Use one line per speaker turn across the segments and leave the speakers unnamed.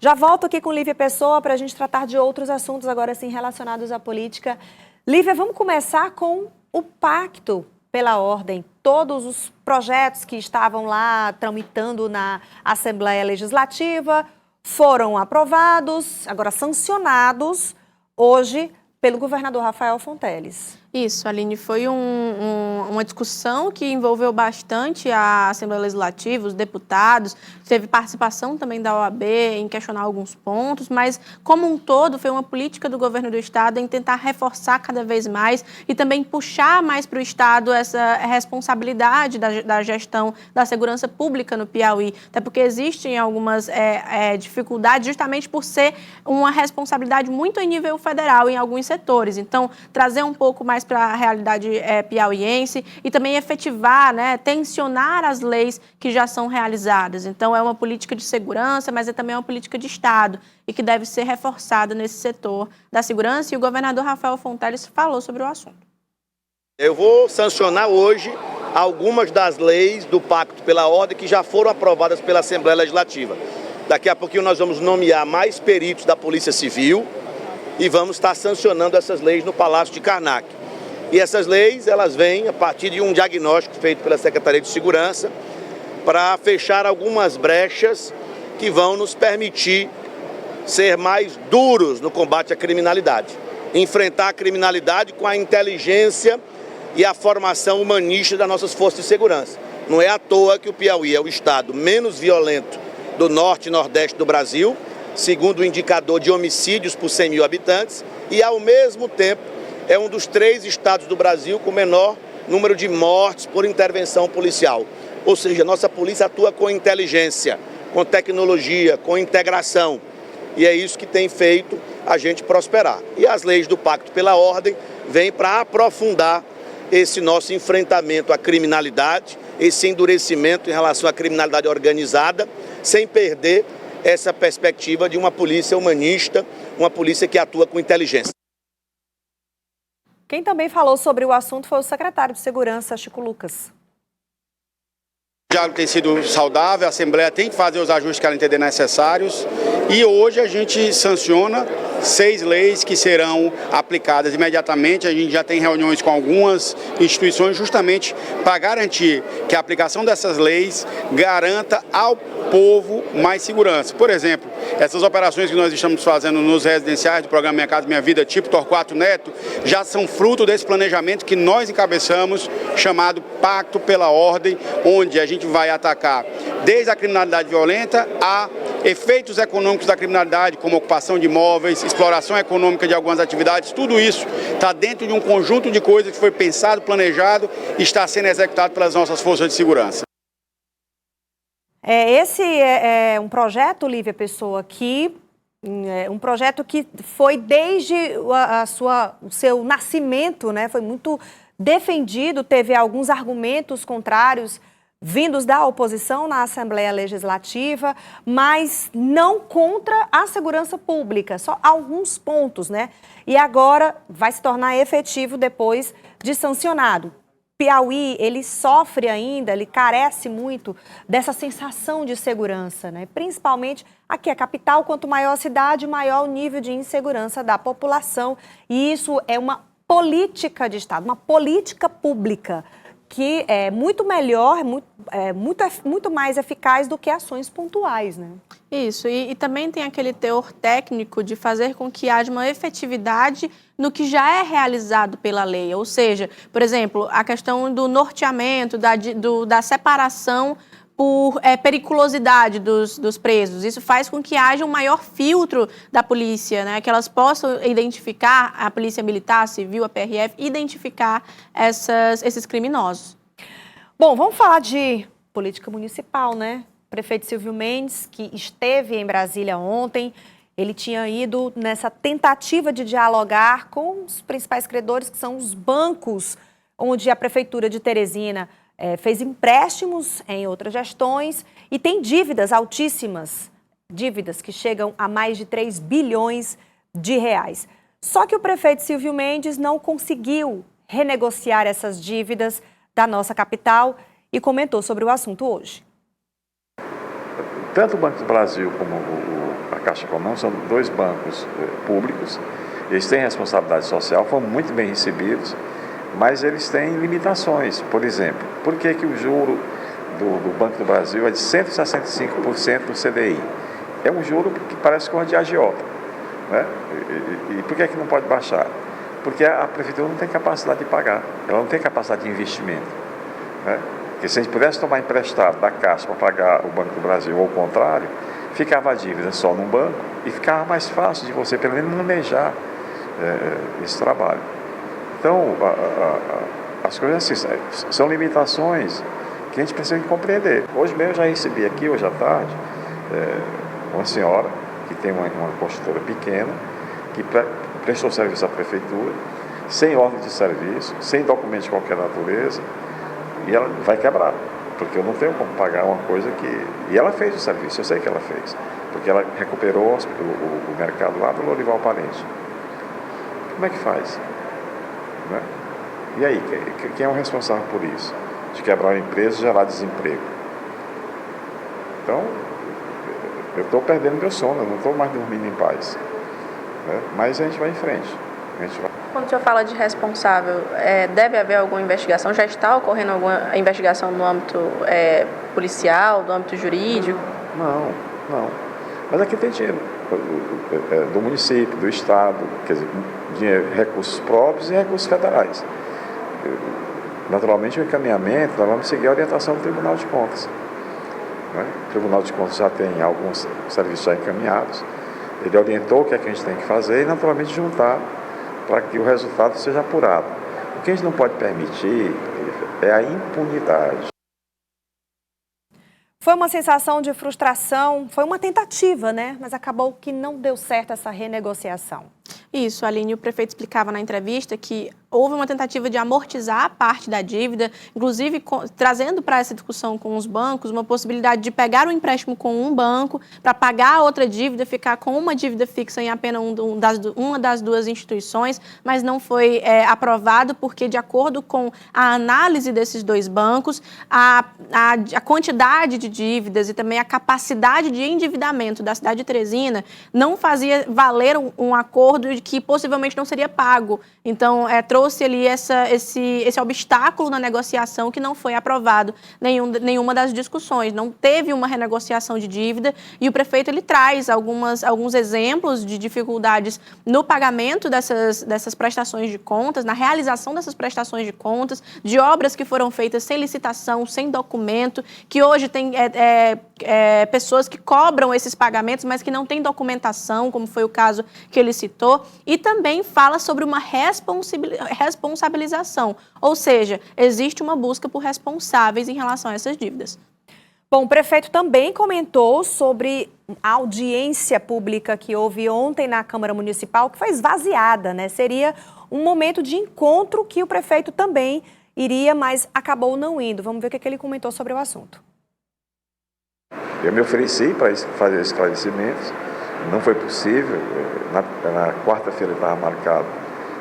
Já volto aqui com Lívia Pessoa para a gente tratar de outros assuntos agora sim relacionados à política. Lívia, vamos começar com o Pacto pela Ordem. Todos os projetos que estavam lá tramitando na Assembleia Legislativa foram aprovados, agora sancionados hoje pelo governador Rafael Fonteles.
Isso, Aline, foi uma discussão que envolveu bastante a Assembleia Legislativa, os deputados, teve participação também da OAB em questionar alguns pontos, mas, como um todo, foi uma política do governo do Estado em tentar reforçar cada vez mais e também puxar mais para o Estado essa responsabilidade da gestão da segurança pública no Piauí, até porque existem algumas dificuldades justamente por ser uma responsabilidade muito em nível federal em alguns setores. Então, trazer um pouco mais para a realidade piauiense e também efetivar, tensionar as leis que já são realizadas. Então, é uma política de segurança, mas é também uma política de Estado e que deve ser reforçada nesse setor da segurança, e o governador Rafael Fonteles falou sobre o assunto.
Eu vou sancionar hoje algumas das leis do Pacto pela Ordem que já foram aprovadas pela Assembleia Legislativa. Daqui a pouquinho nós vamos nomear mais peritos da Polícia Civil e vamos estar sancionando essas leis no Palácio de Karnak. E essas leis, elas vêm a partir de um diagnóstico feito pela Secretaria de Segurança para fechar algumas brechas que vão nos permitir ser mais duros no combate à criminalidade. Enfrentar a criminalidade com a inteligência e a formação humanista das nossas forças de segurança. Não é à toa que o Piauí é o estado menos violento do norte e nordeste do Brasil, segundo o indicador de homicídios por 100 mil habitantes, e ao mesmo tempo é um dos 3 estados do Brasil com menor número de mortes por intervenção policial. Ou seja, nossa polícia atua com inteligência, com tecnologia, com integração. E é isso que tem feito a gente prosperar. E as leis do Pacto pela Ordem vêm para aprofundar esse nosso enfrentamento à criminalidade, esse endurecimento em relação à criminalidade organizada, sem perder essa perspectiva de uma polícia humanista, uma polícia que atua com inteligência.
Quem também falou sobre o assunto foi o secretário de Segurança, Chico Lucas.
O diálogo tem sido saudável, a Assembleia tem que fazer os ajustes que ela entender necessários e hoje a gente sanciona 6 leis que serão aplicadas imediatamente. A gente já tem reuniões com algumas instituições justamente para garantir que a aplicação dessas leis garanta ao povo mais segurança. Por exemplo, essas operações que nós estamos fazendo nos residenciais do programa Minha Casa Minha Vida, tipo Torquato Neto, já são fruto desse planejamento que nós encabeçamos, chamado Pacto pela Ordem, onde a gente vai atacar desde a criminalidade violenta a efeitos econômicos da criminalidade, como ocupação de imóveis, exploração econômica de algumas atividades. Tudo isso está dentro de um conjunto de coisas que foi pensado, planejado e está sendo executado pelas nossas forças de segurança.
Esse é um projeto, Lívia Pessoa, um projeto que foi desde o seu nascimento, foi muito defendido, teve alguns argumentos contrários vindos da oposição na Assembleia Legislativa, mas não contra a segurança pública, só alguns pontos, E agora vai se tornar efetivo depois de sancionado. Piauí, ele sofre ainda, ele carece muito dessa sensação de segurança, Principalmente aqui, a capital, quanto maior a cidade, maior o nível de insegurança da população. E isso é uma política de Estado, uma política pública que é muito melhor, muito mais eficaz do que ações pontuais,
Isso, e também tem aquele teor técnico de fazer com que haja uma efetividade no que já é realizado pela lei. Ou seja, por exemplo, a questão do norteamento, da separação por periculosidade dos presos. Isso faz com que haja um maior filtro da polícia, que elas possam identificar, a polícia militar, a civil, a PRF, identificar esses criminosos.
Bom, vamos falar de política municipal, Prefeito Silvio Mendes, que esteve em Brasília ontem, ele tinha ido nessa tentativa de dialogar com os principais credores, que são os bancos, onde a Prefeitura de Teresina fez empréstimos em outras gestões e tem dívidas altíssimas, dívidas que chegam a mais de 3 bilhões de reais. Só que o prefeito Silvio Mendes não conseguiu renegociar essas dívidas da nossa capital e comentou sobre o assunto hoje.
Tanto o Banco do Brasil como a Caixa Econômica, são dois bancos públicos, eles têm responsabilidade social, foram muito bem recebidos, mas eles têm limitações. Por exemplo, por que o juro do Banco do Brasil é de 165% do CDI? É um juro que parece com a de agiota, né? E por que não pode baixar? Porque a prefeitura não tem capacidade de pagar, ela não tem capacidade de investimento, né? Porque se a gente pudesse tomar emprestado da Caixa para pagar o Banco do Brasil, ou o contrário, ficava a dívida só num banco e ficava mais fácil de você, pelo menos, manejar esse trabalho. Então, as coisas assim, são limitações que a gente precisa compreender. Hoje mesmo eu já recebi aqui, hoje à tarde, uma senhora que tem uma construtora pequena, que prestou serviço à prefeitura, sem ordem de serviço, sem documento de qualquer natureza, e ela vai quebrar, porque eu não tenho como pagar uma coisa que... E ela fez o serviço, eu sei que ela fez, porque ela recuperou o mercado lá do Lorival Parente. Como é que faz? Né? E aí, quem é o responsável por isso? De quebrar uma empresa e gerar desemprego. Então, eu estou perdendo meu sono, eu não estou mais dormindo em paz. Né? Mas a gente vai em frente.
Quando o senhor fala de responsável, deve haver alguma investigação? Já está ocorrendo alguma investigação no âmbito policial, no âmbito jurídico?
Não. Mas aqui tem dinheiro do município, do estado, quer dizer, dinheiro, recursos próprios e recursos federais. Naturalmente, o encaminhamento, nós vamos seguir a orientação do Tribunal de Contas. Né? O Tribunal de Contas já tem alguns serviços já encaminhados. Ele orientou o que é que a gente tem que fazer e, naturalmente, juntar para que o resultado seja apurado. O que a gente não pode permitir é a impunidade.
Foi uma sensação de frustração, foi uma tentativa, né? Mas acabou que não deu certo essa renegociação.
Isso, Aline, o prefeito explicava na entrevista que houve uma tentativa de amortizar parte da dívida, inclusive trazendo para essa discussão com os bancos uma possibilidade de pegar o empréstimo com um banco para pagar a outra dívida, ficar com uma dívida fixa em apenas uma das duas instituições, mas não foi aprovado porque, de acordo com a análise desses dois bancos, a quantidade de dívidas e também a capacidade de endividamento da cidade de Teresina não fazia valer um acordo de que possivelmente não seria pago. Então, trouxe ali esse obstáculo na negociação que não foi aprovado nenhuma das discussões. Não teve uma renegociação de dívida e o prefeito ele traz alguns exemplos de dificuldades no pagamento dessas prestações de contas, na realização dessas prestações de contas, de obras que foram feitas sem licitação, sem documento, que hoje tem pessoas que cobram esses pagamentos, mas que não têm documentação, como foi o caso que ele citou, e também fala sobre uma responsabilização, ou seja, existe uma busca por responsáveis em relação a essas dívidas.
Bom, o prefeito também comentou sobre a audiência pública que houve ontem na Câmara Municipal, que foi esvaziada, né? Seria um momento de encontro que o prefeito também iria, mas acabou não indo. Vamos ver o que ele comentou sobre o assunto.
Eu me ofereci para fazer esclarecimentos, não foi possível. Na quarta-feira estava marcado,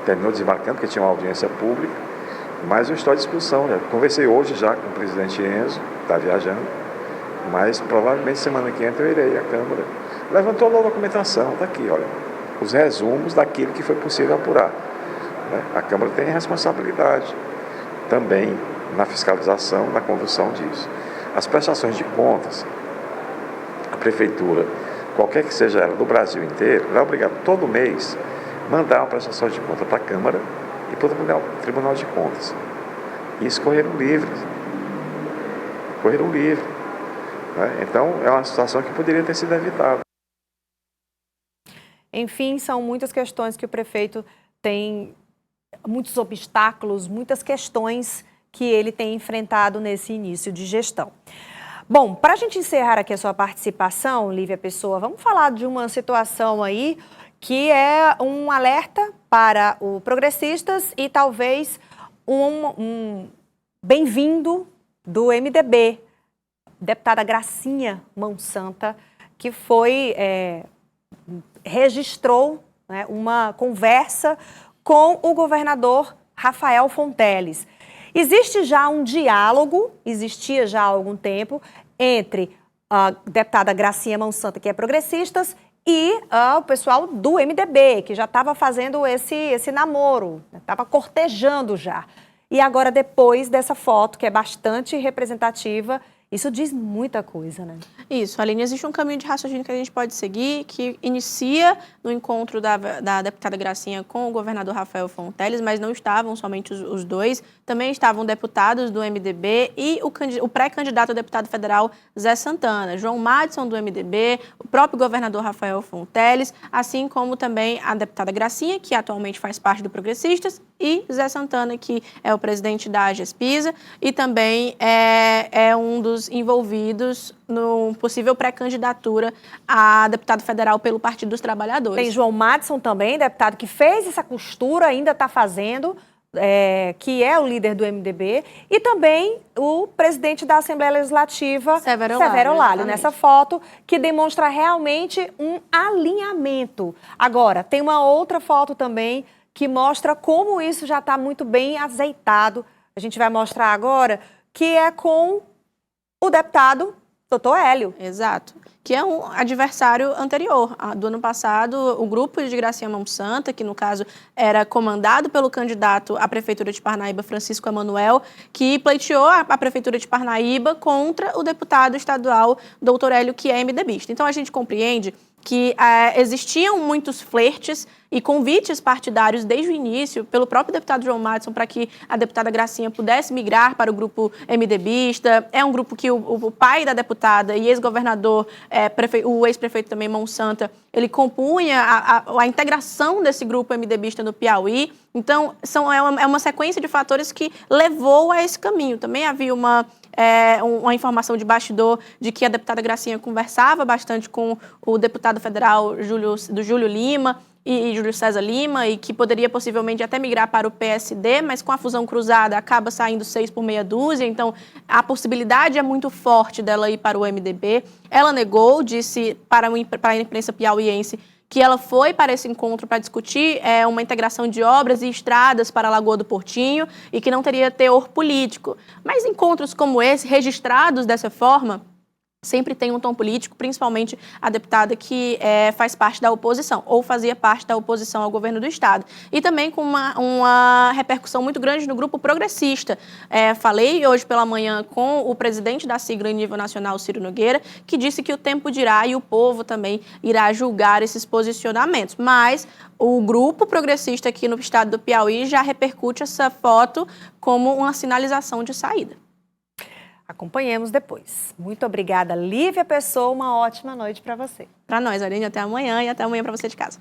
terminou desmarcando, porque tinha uma audiência pública, mas eu estou à disposição. Conversei hoje já com o presidente Enzo, está viajando, mas provavelmente semana que vem eu irei à Câmara. Levantou a documentação, está aqui, olha, os resumos daquilo que foi possível apurar. Né? A Câmara tem responsabilidade também na fiscalização, na condução disso. As prestações de contas, a Prefeitura, qualquer que seja ela, do Brasil inteiro, ela é obrigada todo mês mandar uma prestação de conta para a Câmara e para o Tribunal de Contas. E isso correram livre. Né? Então, é uma situação que poderia ter sido evitada.
Enfim, são muitas questões que o prefeito tem, muitos obstáculos, muitas questões que ele tem enfrentado nesse início de gestão. Bom, para a gente encerrar aqui a sua participação, Lívia Pessoa, vamos falar de uma situação aí que é um alerta para os progressistas e talvez um bem-vindo do MDB, deputada Gracinha Monsanta, que registrou, né, uma conversa com o governador Rafael Fonteles. Existia já há algum tempo, entre a deputada Gracinha Monsanta, que é progressista, e o pessoal do MDB, que já estava fazendo esse namoro, estava cortejando já. E agora, depois dessa foto, que é bastante representativa, isso diz muita coisa, né?
Isso, Aline, existe um caminho de raciocínio que a gente pode seguir, que inicia no encontro da deputada Gracinha com o governador Rafael Fonteles, mas não estavam somente os dois, também estavam deputados do MDB e o pré-candidato a deputado federal Zé Santana, João Madison do MDB, o próprio governador Rafael Fonteles, assim como também a deputada Gracinha, que atualmente faz parte do Progressistas, e Zé Santana, que é o presidente da AGESPISA e também é um dos envolvidos no possível pré-candidatura a deputado federal pelo Partido dos Trabalhadores.
Tem João Madison também, deputado que fez essa costura, ainda está fazendo, que é o líder do MDB, e também o presidente da Assembleia Legislativa, Severo Olalho, nessa foto, que demonstra realmente um alinhamento. Agora, tem uma outra foto também que mostra como isso já está muito bem azeitado. A gente vai mostrar agora, que é com o deputado Doutor Hélio.
Exato. Que é um adversário anterior. Do ano passado, o grupo de Gracinha Monsanto, que no caso era comandado pelo candidato à Prefeitura de Parnaíba, Francisco Emanuel, que pleiteou a Prefeitura de Parnaíba contra o deputado estadual Doutor Hélio, que é MDBista. Então a gente compreende que existiam muitos flertes e convites partidários desde o início pelo próprio deputado João Madison para que a deputada Gracinha pudesse migrar para o grupo MDBista. É um grupo que o pai da deputada e ex-governador, o ex-prefeito também, Monsanto, ele compunha a integração desse grupo MDBista no Piauí. Então, é uma sequência de fatores que levou a esse caminho. Também havia uma informação de bastidor de que a deputada Gracinha conversava bastante com o deputado federal Júlio Lima e Júlio César Lima, e que poderia possivelmente até migrar para o PSD, mas com a fusão cruzada acaba saindo 6 por meia dúzia, então a possibilidade é muito forte dela ir para o MDB. Ela negou, disse para a imprensa piauiense que ela foi para esse encontro para discutir uma integração de obras e estradas para a Lagoa do Portinho e que não teria teor político. Mas encontros como esse, registrados dessa forma, sempre tem um tom político, principalmente a deputada que faz parte da oposição, ou fazia parte da oposição ao governo do Estado. E também com uma repercussão muito grande no grupo progressista. Falei hoje pela manhã com o presidente da sigla em nível nacional, Ciro Nogueira, que disse que o tempo dirá e o povo também irá julgar esses posicionamentos. Mas o grupo progressista aqui no estado do Piauí já repercute essa foto como uma sinalização de saída.
Acompanhemos depois. Muito obrigada, Lívia Pessoa. Uma ótima noite para você.
Para nós, Aline, até amanhã e até amanhã para você de casa.